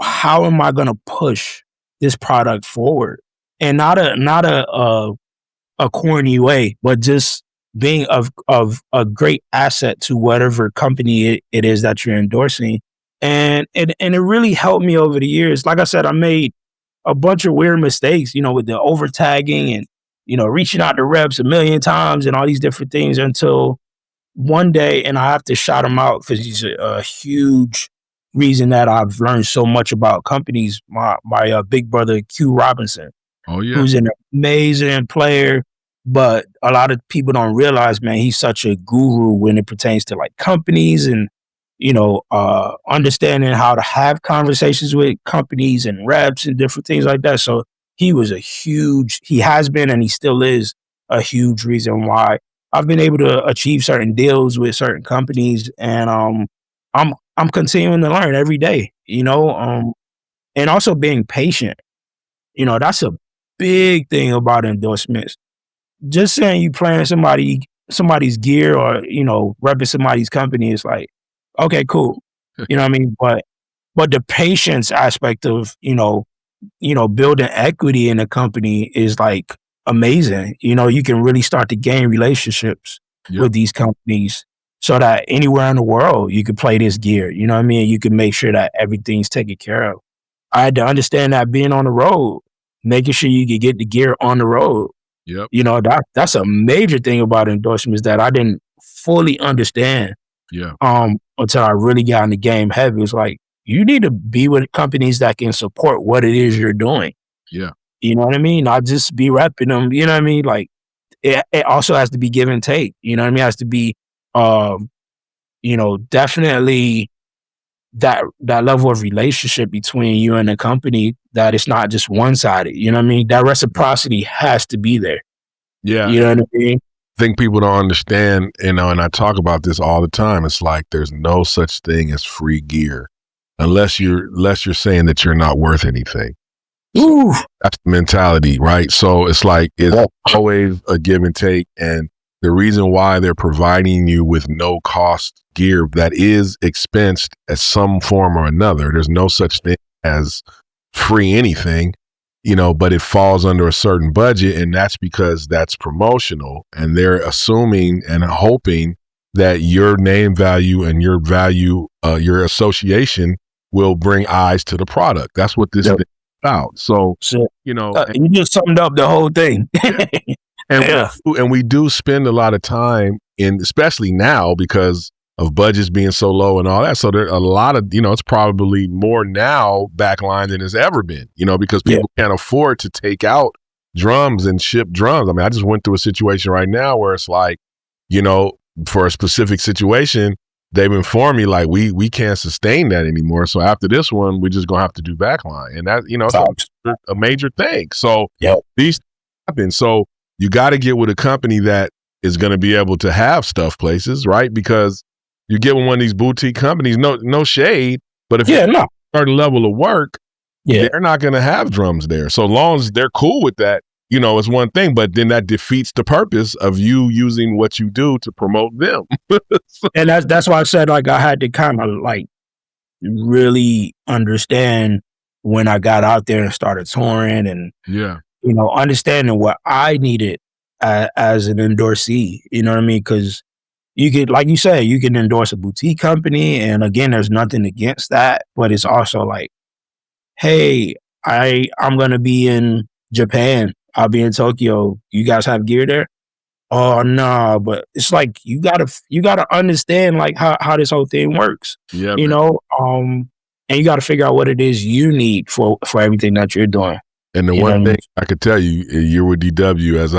how am I going to push this product forward? And not a corny way, but just being of a great asset to whatever company it is that you're endorsing. And it really helped me over the years. Like I said, I made a bunch of weird mistakes, with the over tagging and, reaching out to reps a million times and all these different things, until one day, and I have to shout him out because he's a huge reason that I've learned so much about companies. My big brother, Q Robinson, who's an amazing player, but a lot of people don't realize, man, he's such a guru when it pertains to like companies and, understanding how to have conversations with companies and reps and different things like that. So he has been, and he still is a huge reason why I've been able to achieve certain deals with certain companies. And I'm continuing to learn every day, and also being patient. That's a big thing about endorsements. Just saying you playing somebody's gear or, repping somebody's company is like, okay, cool. You know what I mean? But the patience aspect of, building equity in a company is like amazing. You can really start to gain relationships with these companies, so that anywhere in the world you could play this gear. You know what I mean? You can make sure that everything's taken care of. I had to understand that being on the road, making sure you could get the gear on the road. Yep. That's a major thing about endorsements that I didn't fully understand. Yeah. Until I really got in the game heavy. It's like, you need to be with companies that can support what it is you're doing. Yeah. You know what I mean? Not just be repping them. You know what I mean? Like, it also has to be give and take. You know what I mean? It has to be, definitely that level of relationship between you and the company, that it's not just one sided. You know what I mean? That reciprocity has to be there. Yeah. You know what I mean? I think people don't understand, and I talk about this all the time. It's like there's no such thing as free gear unless you're saying that you're not worth anything. Ooh. That's the mentality, right? So it's like it's always a give and take, and the reason why they're providing you with no cost gear that is expensed at some form or another. There's no such thing as free anything, but it falls under a certain budget, and that's because that's promotional, and they're assuming and hoping that your name value and your value, your association will bring eyes to the product. That's what this is about. So, you just summed up the whole thing. And we do spend a lot of time especially now because of budgets being so low and all that. So there are a lot of, it's probably more now backline than it's ever been, because people can't afford to take out drums and ship drums. I mean, I just went through a situation right now where it's like, for a specific situation, they've informed me like, we can't sustain that anymore. So after this one, we're just going to have to do backline. And that, it's a major thing. So these happen. So you got to get with a company that is going to be able to have stuff places, right? Because you get with one of these boutique companies, no shade, but if you start a level of work, they're not going to have drums there. So long as they're cool with that, it's one thing, but then that defeats the purpose of you using what you do to promote them. And that's why I said, like, I had to kind of like really understand when I got out there and started touring and, understanding what I needed as an endorsee, you know what I mean? Because you could, like you said, you can endorse a boutique company. And again, there's nothing against that, but it's also like, hey, I'm going to be in Japan. I'll be in Tokyo. You guys have gear there? Oh, no, but it's like, you gotta understand like how this whole thing works, and you got to figure out what it is you need for everything that you're doing. And the one thing I could tell you, you're with DW as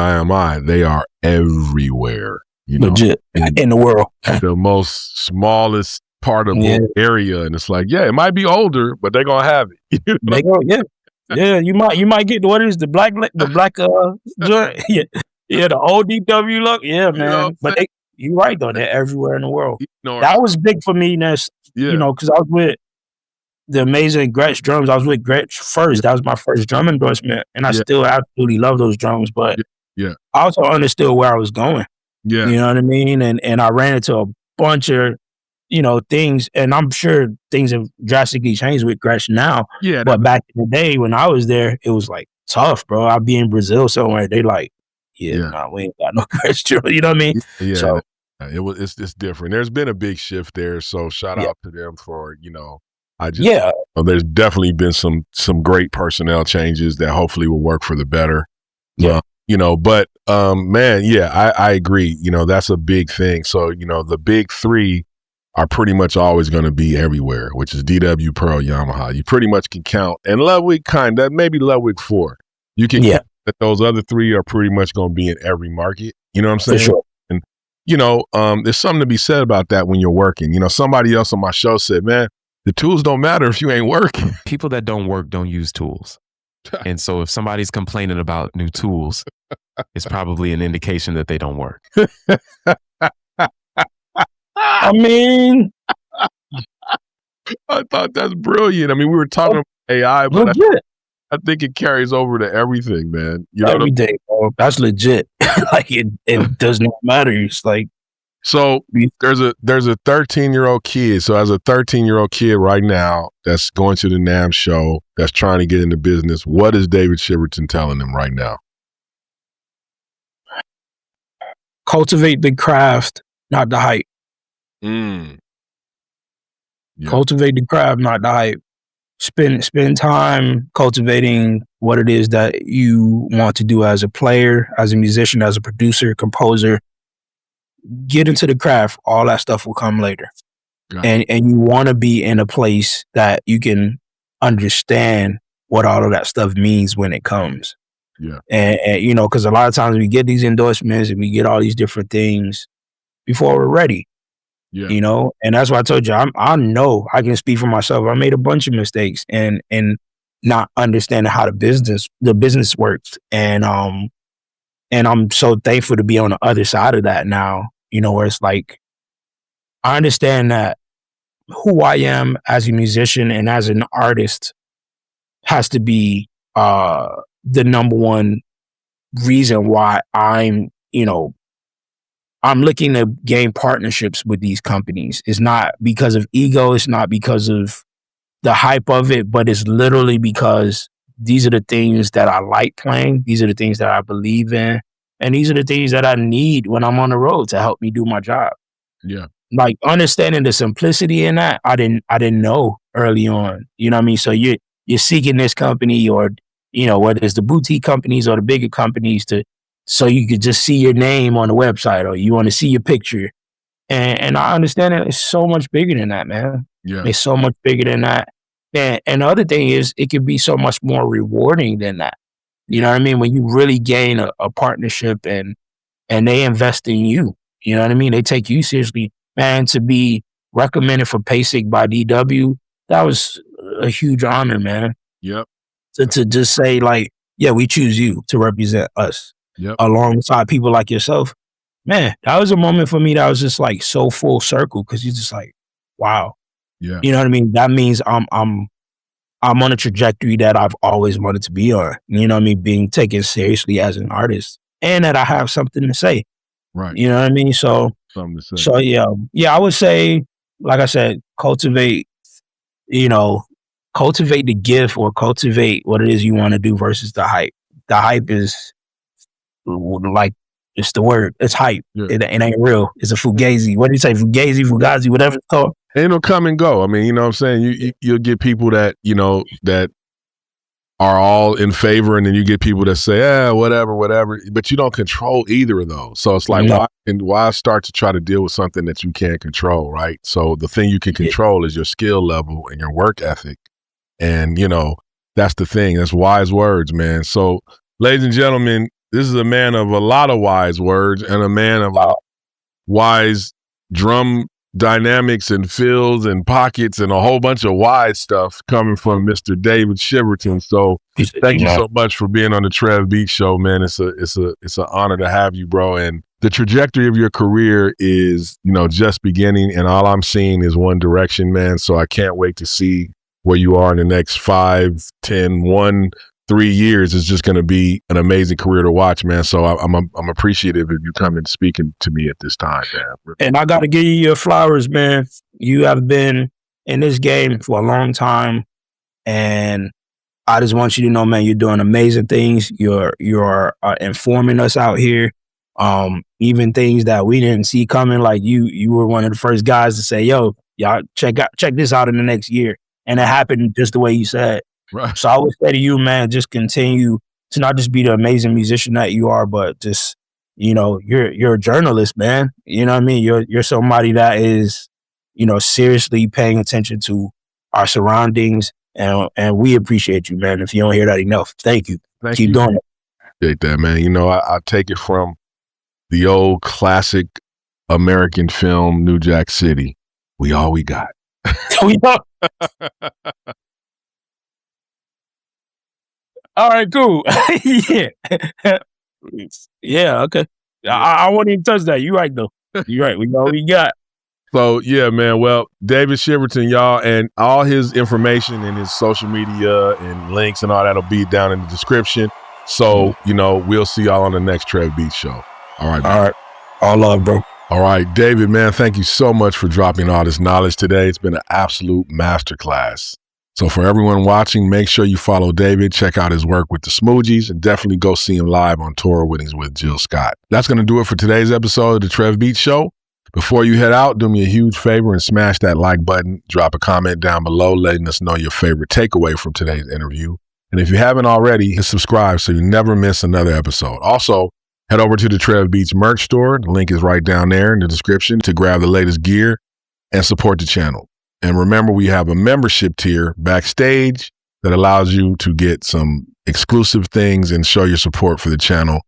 they are everywhere. Legit in the world. The most smallest part of the area. And it's like, it might be older, but they're going to have it. They go, yeah. You might get what is the black joint. The old DW look. Yeah, man. But you're right though. They're everywhere in the world. That was big for me. Because I was with the amazing Gretsch drums. I was with Gretsch first. That was my first drum endorsement. And I still absolutely love those drums. But I also understood where I was going. Yeah. You know what I mean? And I ran into a bunch of, things. And I'm sure things have drastically changed with Gretsch now. Yeah. But back in the day when I was there, it was like tough, bro. I'd be in Brazil somewhere. They like, we ain't got no Gretsch drum. You know what I mean? Yeah. So it's different. There's been a big shift there. So shout out to them for, there's definitely been some great personnel changes that hopefully will work for the better. Yeah. But I agree. That's a big thing. So, the big three are pretty much always going to be everywhere, which is DW, Pearl, Yamaha. You pretty much can count, and Ludwig maybe Ludwig 4. You can count that those other three are pretty much going to be in every market. You know what I'm saying? For sure. And, there's something to be said about that when you're working. Somebody else on my show said, man, the tools don't matter if you ain't working. People that don't work don't use tools. And so if somebody's complaining about new tools, it's probably an indication that they don't work. I mean, I thought that's brilliant. I mean, we were talking about AI, but I think it carries over to everything, man. Everything, bro. That's legit. Like it does not matter. It's like, so there's a 13-year-old kid. So as a 13-year-old kid right now that's going to the NAMM show, that's trying to get into business, what is David Chiverton telling them right now? Cultivate the craft, not the hype. Cultivate the craft, not the hype. Spend time cultivating what it is that you want to do as a player, as a musician, as a producer, composer. Get into the craft. All that stuff will come later. And you want to be in a place that you can understand what all of that stuff means when it comes. Yeah. And you know, because a lot of times we get these endorsements and we get all these different things before we're ready. Yeah. You know, and that's why I told you I know I can speak for myself. I made a bunch of mistakes and not understanding how the business works. And I'm so thankful to be on the other side of that now, you know, where it's like I understand that who I am as a musician and as an artist has to be the number one reason why I'm, you know, I'm looking to gain partnerships with these companies. It's not because of ego. It's not because of the hype of it, but it's literally because these are the things that I like playing. These are the things that I believe in. And these are the things that I need when I'm on the road to help me do my job. Yeah. Like understanding the simplicity in that, I didn't know early on. You know what I mean? So you're seeking this company or, you know, whether it's the boutique companies or the bigger companies so you could just see your name on the website or you want to see your picture. And I understand that it's so much bigger than that, man. Yeah. It's so much bigger than that. And the other thing is it can be so much more rewarding than that. You know what I mean? When you really gain a partnership and they invest in you, you know what I mean? They take you seriously, man. To be recommended for PASIC by DW, that was a huge honor, man. Yep. To just say like, yeah, we choose you to represent us. Yep. Alongside people like yourself, man, that was a moment for me that was just like so full circle because you're just like, wow. Yeah. You know what I mean? That means I'm on a trajectory that I've always wanted to be on. You know what I mean? Being taken seriously as an artist and that I have something to say. Right. You know what I mean? So something to say. So yeah, I would say, like I said, cultivate the gift or cultivate what it is you want to do versus the hype. The hype is like, it's the word. It's hype. Yeah. It ain't real. It's a fugazi. What do you say? Fugazi, whatever it's called. And it'll come and go. I mean, you know what I'm saying? You'll get people that, you know, that are all in favor, and then you get people that say, whatever, but you don't control either of those. So it's like, why start to try to deal with something that you can't control, right? So the thing you can control is your skill level and your work ethic. And, you know, that's the thing. That's wise words, man. So, ladies and gentlemen, this is a man of a lot of wise words and a man of wise drum dynamics and fills and pockets and a whole bunch of wise stuff coming from Mr. David Chiverton. So thank you so much for being on the TrevBeats Show, man. It's an honor to have you, bro. And the trajectory of your career is, you know, just beginning, and all I'm seeing is one direction, man. So I can't wait to see where you are in the next 5, 10, 3 years. Is just going to be an amazing career to watch, man. So I'm appreciative of you coming and speaking to me at this time, man. And I got to give you your flowers, man. You have been in this game for a long time, and I just want you to know, man, you're doing amazing things. You're informing us out here, even things that we didn't see coming. Like you were one of the first guys to say, "Yo, y'all check this out in the next year," and it happened just the way you said. Right. So I would say to you, man, just continue to not just be the amazing musician that you are, but just, you know, you're a journalist, man. You know what I mean? You're somebody that is, you know, seriously paying attention to our surroundings, and we appreciate you, man. If you don't hear that enough, thank you. Keep doing it. Appreciate that, man. You know, I take it from the old classic American film, New Jack City. We all we got. We know. All right, cool. Yeah. Yeah, okay. I won't even touch that. You're right, though. You're right. We know what we got. So, yeah, man. Well, David Chiverton, y'all, and all his information and his social media and links and all that will be down in the description. So, you know, we'll see y'all on the next TrevBeats Show. All right. All right. All love, bro. All right, David, man, thank you so much for dropping all this knowledge today. It's been an absolute masterclass. So for everyone watching, make sure you follow David, check out his work with the SmoOGIES, and definitely go see him live on tour when he's with Jill Scott. That's going to do it for today's episode of the TrevBeats Show. Before you head out, do me a huge favor and smash that like button. Drop a comment down below letting us know your favorite takeaway from today's interview. And if you haven't already, hit subscribe so you never miss another episode. Also, head over to the TrevBeats merch store. The link is right down there in the description to grab the latest gear and support the channel. And remember, we have a membership tier backstage that allows you to get some exclusive things and show your support for the channel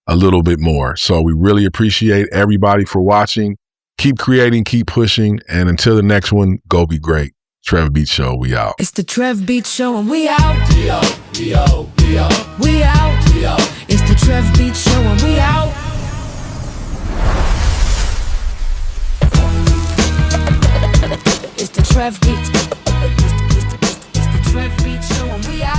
a little bit more. So we really appreciate everybody for watching. Keep creating, keep pushing, and until the next one, go be great. TrevBeats Show, we out. It's the TrevBeats Show and we out. We out. We out. We out. We out. We out. It's the TrevBeats Show and we out. It's the TrevBeats. It's the TrevBeats Show and we out.